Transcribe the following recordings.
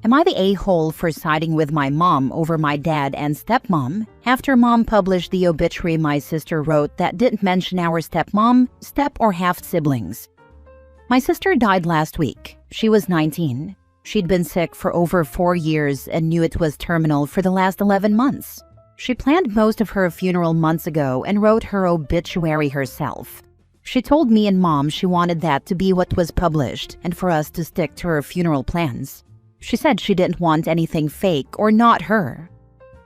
Am I the a-hole for siding with my mom over my dad and stepmom? After mom published the obituary my sister wrote that didn't mention our stepmom, step or half siblings. My sister died last week. She was 19. She'd been sick for over 4 years and knew it was terminal for the last 11 months. She planned most of her funeral months ago and wrote her obituary herself. She told me and mom she wanted that to be what was published and for us to stick to her funeral plans. She said she didn't want anything fake or not her.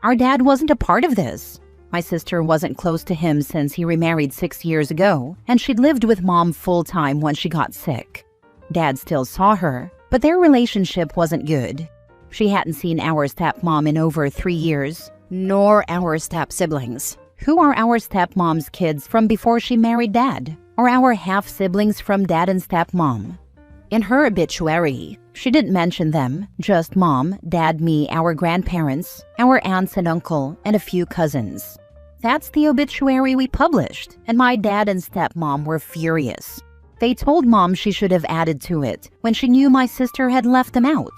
Our dad wasn't a part of this. My sister wasn't close to him since he remarried 6 years ago, and she'd lived with mom full-time when she got sick. Dad still saw her, but their relationship wasn't good. She hadn't seen our stepmom in over 3 years, nor our step-siblings. Who are our stepmom's kids from before she married dad? Or our half-siblings from dad and stepmom? In her obituary, she didn't mention them, just mom, dad, me, our grandparents, our aunts and uncle, and a few cousins. That's the obituary we published, and my dad and stepmom were furious. They told mom she should have added to it when she knew my sister had left them out.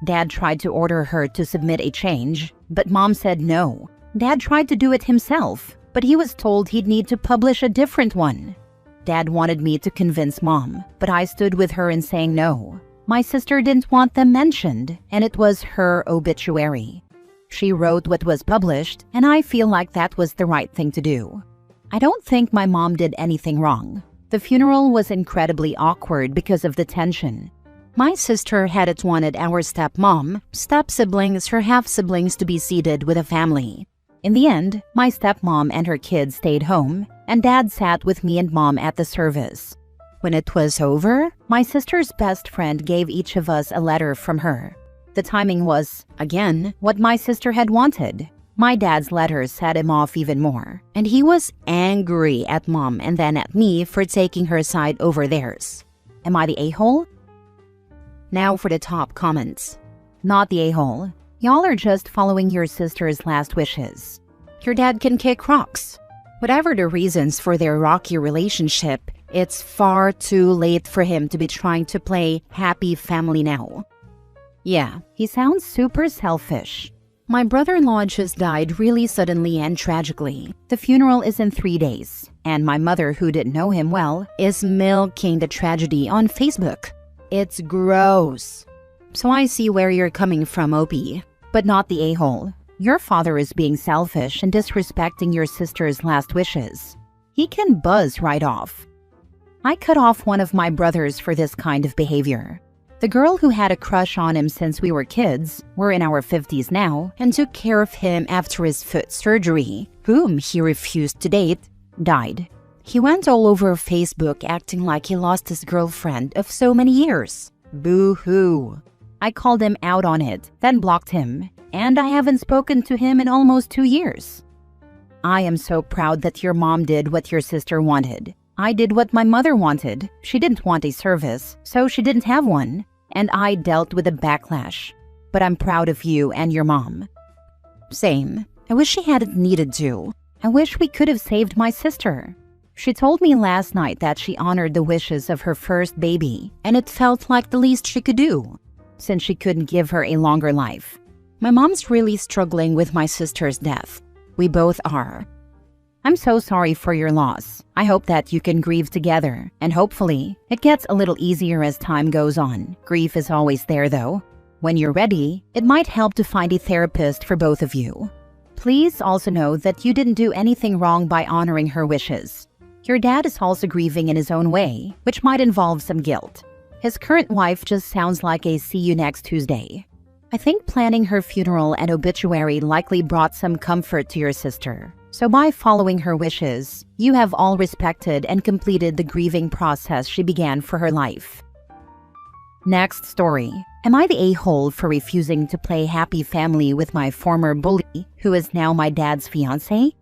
Dad tried to order her to submit a change, but mom said no. Dad tried to do it himself, but he was told he'd need to publish a different one. Dad wanted me to convince mom, but I stood with her in saying no. My sister didn't want them mentioned, and it was her obituary. She wrote what was published, and I feel like that was the right thing to do. I don't think my mom did anything wrong. The funeral was incredibly awkward because of the tension. My sister hadn't wanted our stepmom, step-siblings, her half-siblings to be seated with a family. In the end, my stepmom and her kids stayed home, and dad sat with me and mom at the service. When it was over, my sister's best friend gave each of us a letter from her. The timing was, again, what my sister had wanted. My dad's letter set him off even more, and he was angry at mom and then at me for taking her side over theirs. Am I the a-hole? Now for the top comments. Not the a-hole. Y'all are just following your sister's last wishes. Your dad can kick rocks. Whatever the reasons for their rocky relationship, it's far too late for him to be trying to play happy family now. Yeah, he sounds super selfish. My brother-in-law just died really suddenly and tragically. The funeral is in 3 days, and my mother, who didn't know him well, is milking the tragedy on Facebook. It's gross. So I see where you're coming from, Opie, but not the a-hole. Your father is being selfish and disrespecting your sister's last wishes. He can buzz right off. I cut off one of my brothers for this kind of behavior. The girl who had a crush on him since we were kids, we're in our 50s now, and took care of him after his foot surgery, whom he refused to date, died. He went all over Facebook acting like he lost his girlfriend of so many years. Boo-hoo. I called him out on it, then blocked him, and I haven't spoken to him in almost 2 years. I am so proud that your mom did what your sister wanted. I did what my mother wanted. She didn't want a service, so she didn't have one, and I dealt with the backlash. But I'm proud of you and your mom. Same. I wish she hadn't needed to. I wish we could have saved my sister. She told me last night that she honored the wishes of her first baby, and it felt like the least she could do, since she couldn't give her a longer life. My mom's really struggling with my sister's death. We both are. I'm so sorry for your loss. I hope that you can grieve together, and hopefully, it gets a little easier as time goes on. Grief is always there though. When you're ready, it might help to find a therapist for both of you. Please also know that you didn't do anything wrong by honoring her wishes. Your dad is also grieving in his own way, which might involve some guilt. His current wife just sounds like a see you next Tuesday. I think planning her funeral and obituary likely brought some comfort to your sister. So by following her wishes, you have all respected and completed the grieving process she began for her life. Next story. Am I the a-hole for refusing to play happy family with my former bully, who is now my dad's fiancé?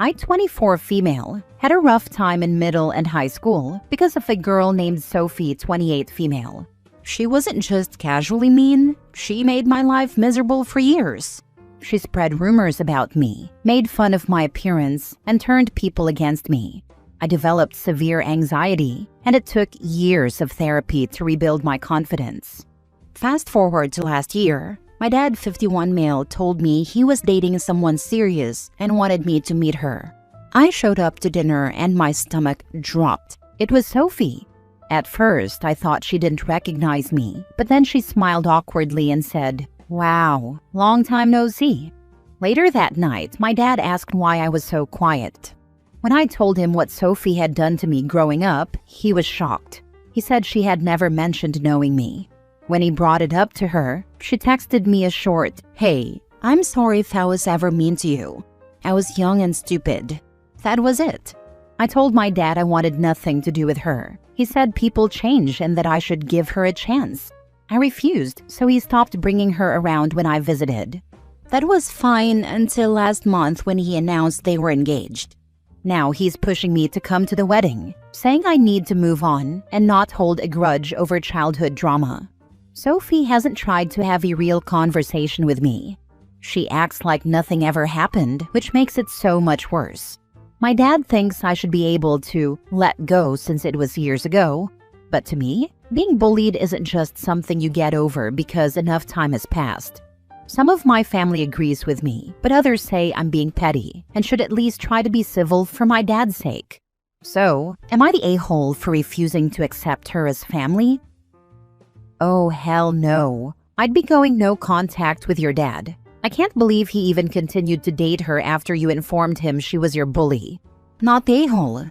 I, 24 female, had a rough time in middle and high school because of a girl named Sophie, 28 female. She wasn't just casually mean, she made my life miserable for years. She spread rumors about me, made fun of my appearance, and turned people against me. I developed severe anxiety, and it took years of therapy to rebuild my confidence. Fast forward to last year, my dad, 51 male, told me he was dating someone serious and wanted me to meet her. I showed up to dinner and my stomach dropped. It was Sophie. At first, I thought she didn't recognize me, but then she smiled awkwardly and said, "Wow, long time no see." Later that night, my dad asked why I was so quiet. When I told him what Sophie had done to me growing up, he was shocked. He said she had never mentioned knowing me. When he brought it up to her, she texted me a short, "Hey, I'm sorry if I was ever mean to you. I was young and stupid." That was it. I told my dad I wanted nothing to do with her. He said people change and that I should give her a chance. I refused, so he stopped bringing her around when I visited. That was fine until last month when he announced they were engaged. Now he's pushing me to come to the wedding, saying I need to move on and not hold a grudge over childhood drama. Sophie hasn't tried to have a real conversation with me. She acts like nothing ever happened, which makes it so much worse. My dad thinks I should be able to let go since it was years ago. But to me, being bullied isn't just something you get over because enough time has passed. Some of my family agrees with me, but others say I'm being petty and should at least try to be civil for my dad's sake. So, am I the a-hole for refusing to accept her as family? Oh, hell no. I'd be going no contact with your dad. I can't believe he even continued to date her after you informed him she was your bully. Not the a-hole.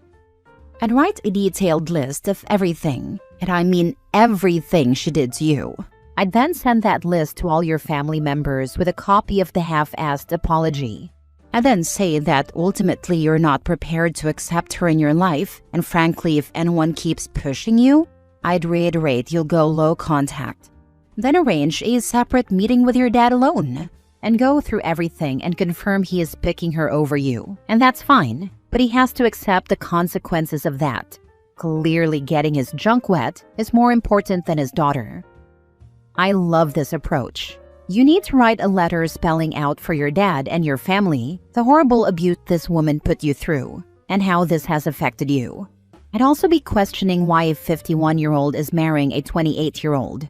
I'd write a detailed list of everything, and I mean everything she did to you. I'd then send that list to all your family members with a copy of the half-assed apology. And then say that ultimately you're not prepared to accept her in your life, and frankly, if anyone keeps pushing you, I'd reiterate you'll go low contact. Then arrange a separate meeting with your dad alone, and go through everything and confirm he is picking her over you. And that's fine, but he has to accept the consequences of that. Clearly getting his junk wet is more important than his daughter. I love this approach. You need to write a letter spelling out for your dad and your family the horrible abuse this woman put you through and how this has affected you. I'd also be questioning why a 51-year-old is marrying a 28-year-old.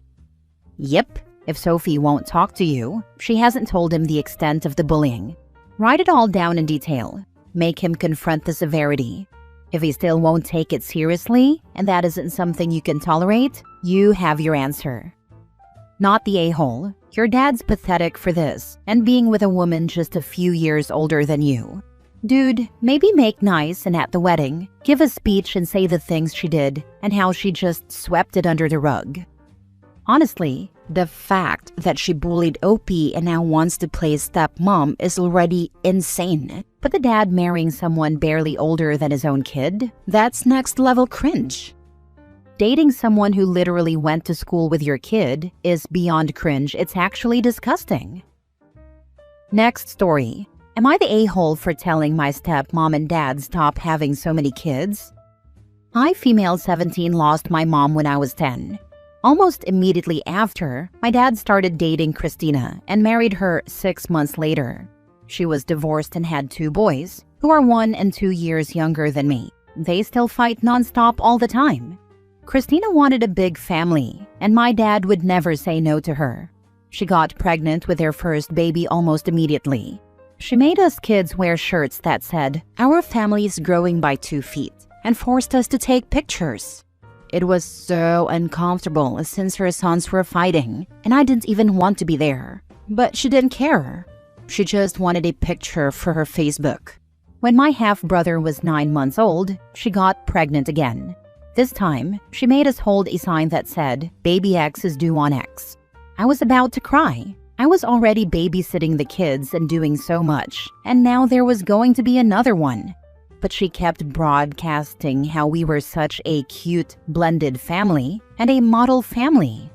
Yep, if Sophie won't talk to you, she hasn't told him the extent of the bullying. Write it all down in detail. Make him confront the severity. If he still won't take it seriously, and that isn't something you can tolerate, you have your answer. Not the a-hole. Your dad's pathetic for this, and being with a woman just a few years older than you. Dude, maybe make nice and at the wedding, give a speech and say the things she did and how she just swept it under the rug. Honestly, the fact that she bullied Opie and now wants to play stepmom is already insane. But the dad marrying someone barely older than his own kid? That's next level cringe. Dating someone who literally went to school with your kid is beyond cringe. It's actually disgusting. Next story. Am I the a-hole for telling my stepmom and dad stop having so many kids? I, female 17, lost my mom when I was 10. Almost immediately after, my dad started dating Christina and married her 6 months later. She was divorced and had 2 boys, who are 1 and 2 years younger than me. They still fight nonstop all the time. Christina wanted a big family, and my dad would never say no to her. She got pregnant with their first baby almost immediately. She made us kids wear shirts that said, "Our family is growing by 2 feet," and forced us to take pictures. It was so uncomfortable since her sons were fighting, and I didn't even want to be there. But she didn't care. She just wanted a picture for her Facebook. When my half-brother was 9 months old, she got pregnant again. This time, she made us hold a sign that said, "Baby X is due on X." I was about to cry. I was already babysitting the kids and doing so much, and now there was going to be another one. But she kept broadcasting how we were such a cute, blended family and a model family.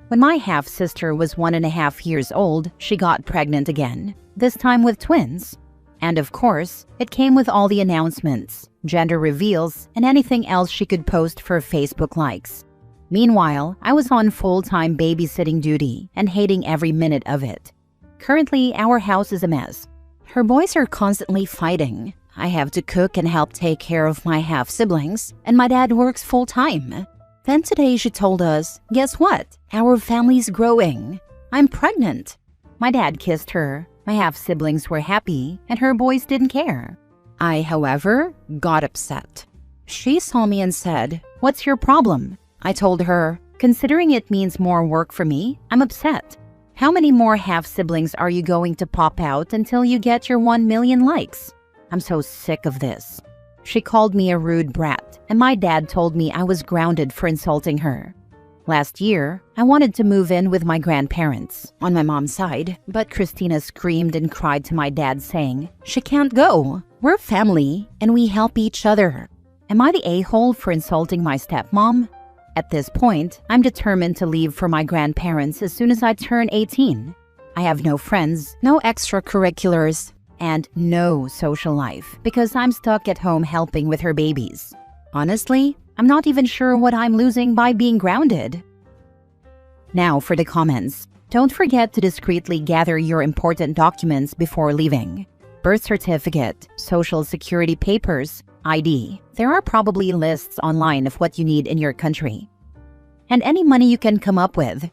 When my half-sister was 1.5 years old, she got pregnant again, this time with twins. And of course, it came with all the announcements, gender reveals, and anything else she could post for Facebook likes. Meanwhile, I was on full-time babysitting duty and hating every minute of it. Currently, our house is a mess. Her boys are constantly fighting. I have to cook and help take care of my half-siblings, and my dad works full-time. Then today she told us, guess what? Our family's growing. I'm pregnant. My dad kissed her. My half-siblings were happy, and her boys didn't care. I, however, got upset. She saw me and said, "What's your problem?" I told her, "Considering it means more work for me, I'm upset. How many more half-siblings are you going to pop out until you get your 1 million likes? I'm so sick of this." She called me a rude brat, and my dad told me I was grounded for insulting her. Last year, I wanted to move in with my grandparents on my mom's side, but Christina screamed and cried to my dad saying, "She can't go. We're family, and we help each other." Am I the a-hole for insulting my stepmom? At this point, I'm determined to leave for my grandparents as soon as I turn 18. I have no friends, no extracurriculars, and no social life because I'm stuck at home helping with her babies. Honestly, I'm not even sure what I'm losing by being grounded. Now for the comments. Don't forget to discreetly gather your important documents before leaving. Birth certificate, social security papers, ID. There are probably lists online of what you need in your country. And any money you can come up with.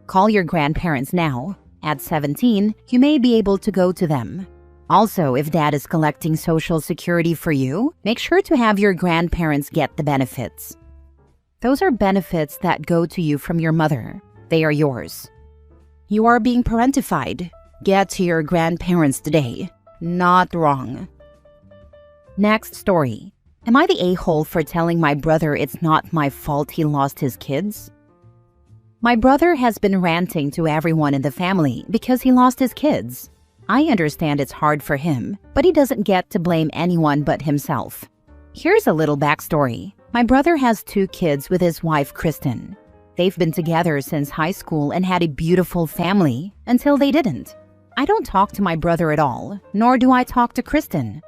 Call your grandparents now. At 17, you may be able to go to them. Also, if dad is collecting social security for you, make sure to have your grandparents get the benefits. Those are benefits that go to you from your mother. They are yours. You are being parentified. Get to your grandparents today. Not wrong. Next story. Am I the a-hole for telling my brother it's not my fault he lost his kids? My brother has been ranting to everyone in the family because he lost his kids. I understand it's hard for him, but he doesn't get to blame anyone but himself. Here's a little backstory. My brother has 2 kids with his wife, Kristen. They've been together since high school and had a beautiful family until they didn't. I don't talk to my brother at all, nor do I talk to Kristen.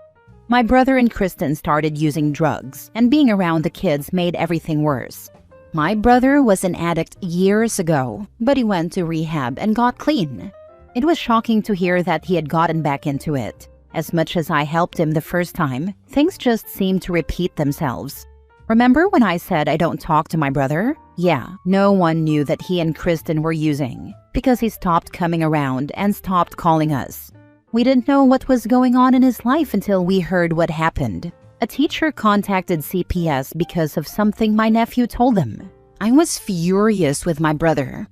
My brother and Kristen started using drugs, and being around the kids made everything worse. My brother was an addict years ago, but he went to rehab and got clean. It was shocking to hear that he had gotten back into it. As much as I helped him the first time, things just seemed to repeat themselves. Remember when I said I don't talk to my brother? Yeah, no one knew that he and Kristen were using, because he stopped coming around and stopped calling us. We didn't know what was going on in his life until we heard what happened. A teacher contacted CPS because of something my nephew told them. I was furious with my brother.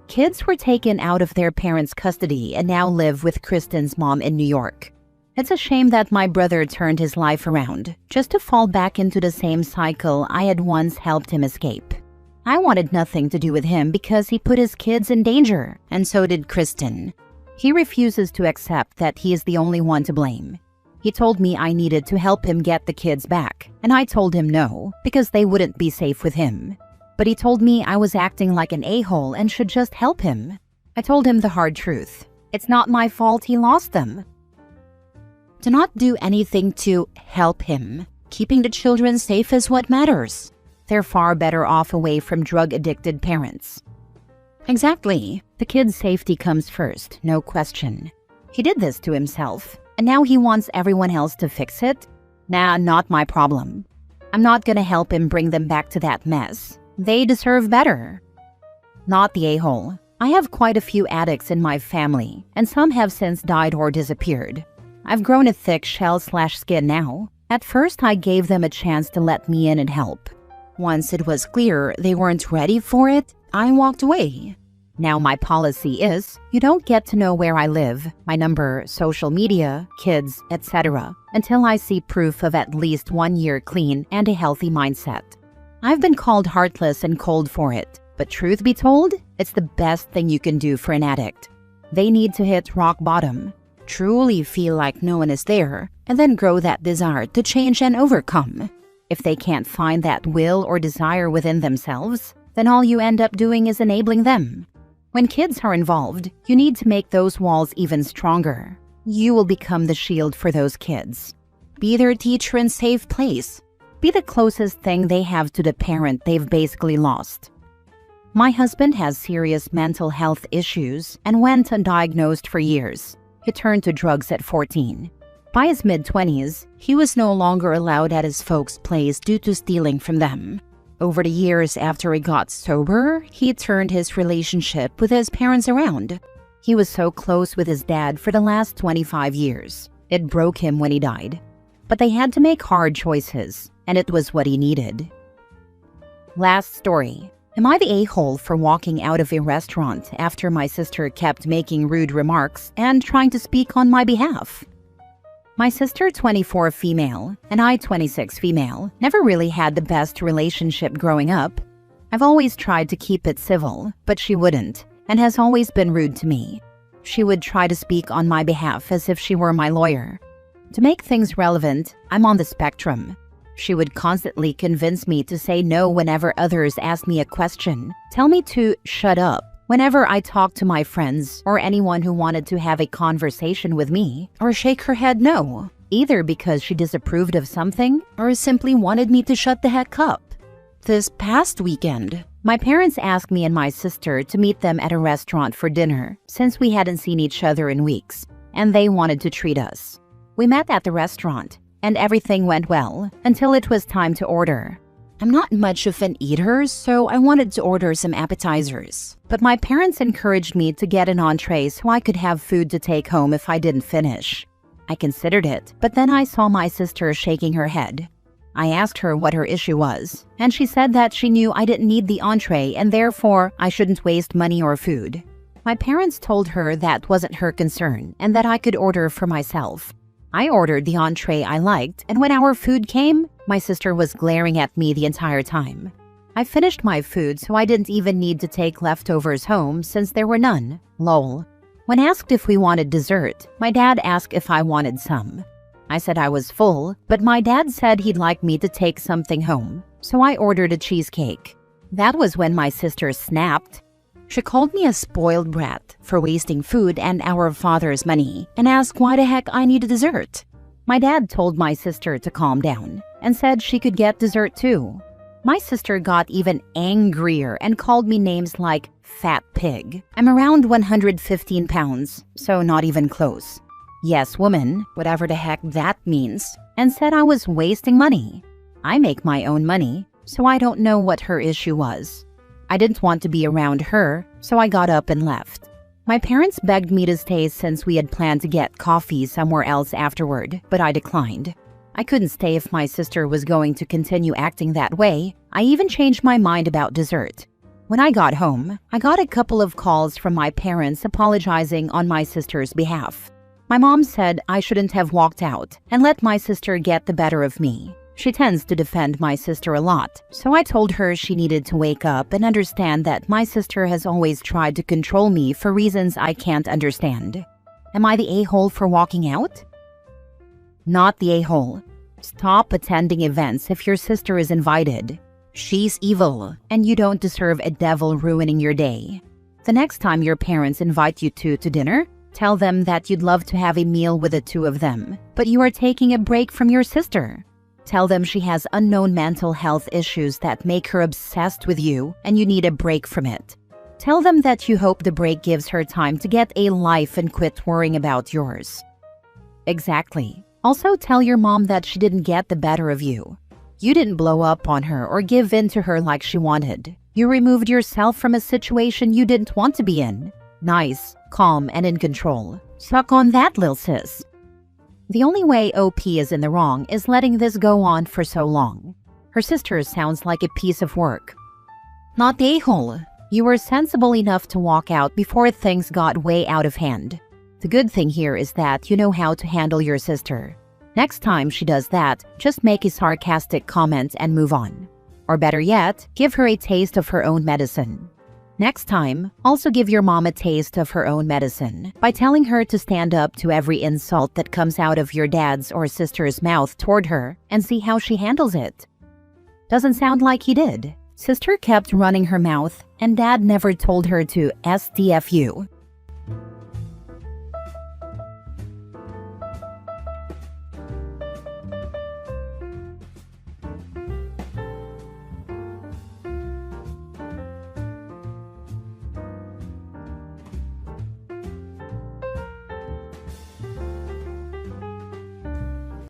Kids were taken out of their parents' custody and now live with Kristen's mom in New York. It's a shame that my brother turned his life around, just to fall back into the same cycle I had once helped him escape. I wanted nothing to do with him because he put his kids in danger, and so did Kristen. He refuses to accept that he is the only one to blame. He told me I needed to help him get the kids back, and I told him no, because they wouldn't be safe with him. But he told me I was acting like an a-hole and should just help him. I told him the hard truth. It's not my fault he lost them. To not do anything to help him. Keeping the children safe is what matters. They're far better off away from drug-addicted parents. Exactly. The kid's safety comes first, no question. He did this to himself, and now he wants everyone else to fix it? Nah, not my problem. I'm not gonna help him bring them back to that mess. They deserve better. Not the a-hole. I have quite a few addicts in my family, and some have since died or disappeared. I've grown a thick shell/skin now. At first, I gave them a chance to let me in and help. Once it was clear they weren't ready for it, I walked away. Now my policy is, you don't get to know where I live, my number, social media, kids, etc. until I see proof of at least 1 year clean and a healthy mindset. I've been called heartless and cold for it, but truth be told, it's the best thing you can do for an addict. They need to hit rock bottom, truly feel like no one is there, and then grow that desire to change and overcome. If they can't find that will or desire within themselves, then all you end up doing is enabling them. When kids are involved, you need to make those walls even stronger. You will become the shield for those kids. Be their teacher and safe place. Be the closest thing they have to the parent they've basically lost. My husband has serious mental health issues and went undiagnosed for years. He turned to drugs at 14. By his mid-20s, he was no longer allowed at his folks' place due to stealing from them. Over the years after he got sober, he turned his relationship with his parents around. He was so close with his dad for the last 25 years. It broke him when he died. But they had to make hard choices, and it was what he needed. Last story. Am I the a-hole for walking out of a restaurant after my sister kept making rude remarks and trying to speak on my behalf? My sister, 24 female, and I, 26 female, never really had the best relationship growing up. I've always tried to keep it civil, but she wouldn't, and has always been rude to me. She would try to speak on my behalf as if she were my lawyer. To make things relevant, I'm on the spectrum. She would constantly convince me to say no whenever others asked me a question, tell me to shut up whenever I talked to my friends or anyone who wanted to have a conversation with me, or shake her head no, either because she disapproved of something or simply wanted me to shut the heck up. This past weekend, my parents asked me and my sister to meet them at a restaurant for dinner since we hadn't seen each other in weeks, and they wanted to treat us. We met at the restaurant, and everything went well until it was time to order. I'm not much of an eater, so I wanted to order some appetizers. But my parents encouraged me to get an entree so I could have food to take home if I didn't finish. I considered it, but then I saw my sister shaking her head. I asked her what her issue was, and she said that she knew I didn't need the entree and therefore I shouldn't waste money or food. My parents told her that wasn't her concern and that I could order for myself. I ordered the entree I liked, and when our food came, my sister was glaring at me the entire time. I finished my food, so I didn't even need to take leftovers home since there were none. Lol. When asked if we wanted dessert, my dad asked if I wanted some. I said I was full, but my dad said he'd like me to take something home, so I ordered a cheesecake. That was when my sister snapped. She called me a spoiled brat for wasting food and our father's money and asked why the heck I needed dessert. My dad told my sister to calm down and said she could get dessert too. My sister got even angrier and called me names like fat pig. I'm around 115 pounds, so not even close. Yes, woman, whatever the heck that means, and said I was wasting money. I make my own money, so I don't know what her issue was. I didn't want to be around her, so I got up and left. My parents begged me to stay since we had planned to get coffee somewhere else afterward, but I declined. I couldn't stay if my sister was going to continue acting that way. I even changed my mind about dessert. When I got home, I got a couple of calls from my parents apologizing on my sister's behalf. My mom said I shouldn't have walked out and let my sister get the better of me. She tends to defend my sister a lot, so I told her she needed to wake up and understand that my sister has always tried to control me for reasons I can't understand. Am I the a-hole for walking out? Not the a-hole. Stop attending events if your sister is invited. She's evil, and you don't deserve a devil ruining your day. The next time your parents invite you to dinner, tell them that you'd love to have a meal with the two of them, but you are taking a break from your sister. Tell them she has unknown mental health issues that make her obsessed with you and you need a break from it. Tell them that you hope the break gives her time to get a life and quit worrying about yours. Exactly. Also tell your mom that she didn't get the better of you. You didn't blow up on her or give in to her like she wanted. You removed yourself from a situation you didn't want to be in. Nice, calm, and in control. Suck on that, lil sis. The only way OP is in the wrong is letting this go on for so long. Her sister sounds like a piece of work. Not the a-hole. You were sensible enough to walk out before things got way out of hand. The good thing here is that you know how to handle your sister. Next time she does that, just make a sarcastic comment and move on. Or better yet, give her a taste of her own medicine. Next time, also give your mom a taste of her own medicine by telling her to stand up to every insult that comes out of your dad's or sister's mouth toward her and see how she handles it. Doesn't sound like he did. Sister kept running her mouth and dad never told her to SDFU.